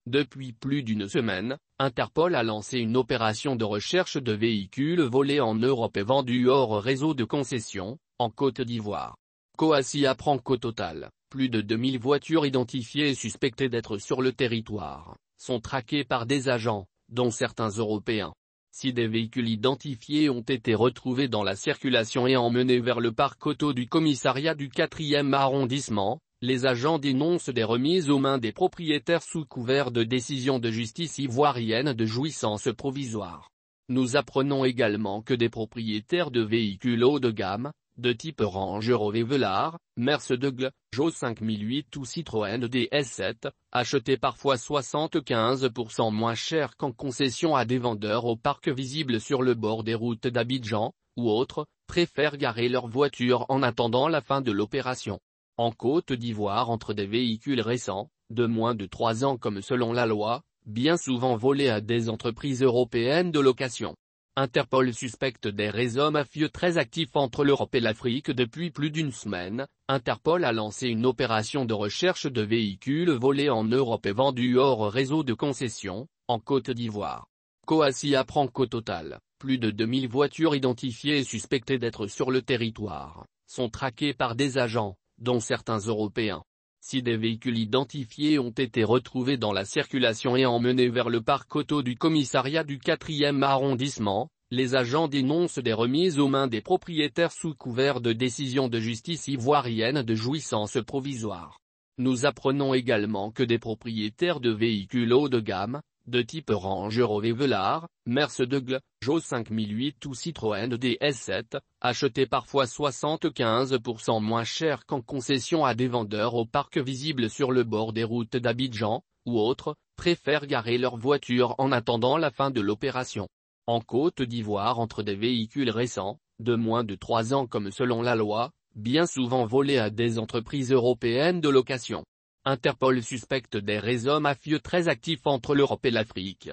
Depuis plus d'une semaine, Interpol a lancé une opération de recherche de véhicules volés en Europe et vendus hors réseau de concession, en Côte d'Ivoire. Coassi apprend qu'au total, plus de 2000 voitures identifiées et suspectées d'être sur le territoire, sont traquées par des agents, dont certains européens. Si des véhicules identifiés ont été retrouvés dans la circulation et emmenés vers le parc auto du commissariat du 4e arrondissement, les agents dénoncent des remises aux mains des propriétaires sous couvert de décisions de justice ivoirienne de jouissance provisoire. Nous apprenons également que des propriétaires de véhicules haut de gamme, de type Range Rover Velar, Mercedes-Benz, Peugeot 5008 ou Citroën DS7, achetés parfois 75% moins cher qu'en concession à des vendeurs au parc visible sur le bord des routes d'Abidjan, ou autres, préfèrent garer leur voiture en attendant la fin de l'opération. En Côte d'Ivoire, entre des véhicules récents, de moins de 3 ans comme selon la loi, bien souvent volés à des entreprises européennes de location. Interpol suspecte des réseaux mafieux très actifs entre l'Europe et l'Afrique depuis plus d'une semaine. Interpol a lancé une opération de recherche de véhicules volés en Europe et vendus hors réseau de concession, en Côte d'Ivoire. Coassi apprend qu'au total, plus de 2000 voitures identifiées et suspectées d'être sur le territoire, sont traquées par des agents, dont certains européens. Si des véhicules identifiés ont été retrouvés dans la circulation et emmenés vers le parc auto du commissariat du 4e arrondissement, les agents dénoncent des remises aux mains des propriétaires sous couvert de décisions de justice ivoirienne de jouissance provisoire. Nous apprenons également que des propriétaires de véhicules haut de gamme, de type Range Rover Velar, Mercedes-Benz, Peugeot 5008 ou Citroën DS7, achetés parfois 75% moins cher qu'en concession à des vendeurs au parc visible sur le bord des routes d'Abidjan, ou autres, préfèrent garer leur voiture en attendant la fin de l'opération. En Côte d'Ivoire, entre des véhicules récents, de moins de 3 ans comme selon la loi, bien souvent volés à des entreprises européennes de location. Interpol suspecte des réseaux mafieux très actifs entre l'Europe et l'Afrique.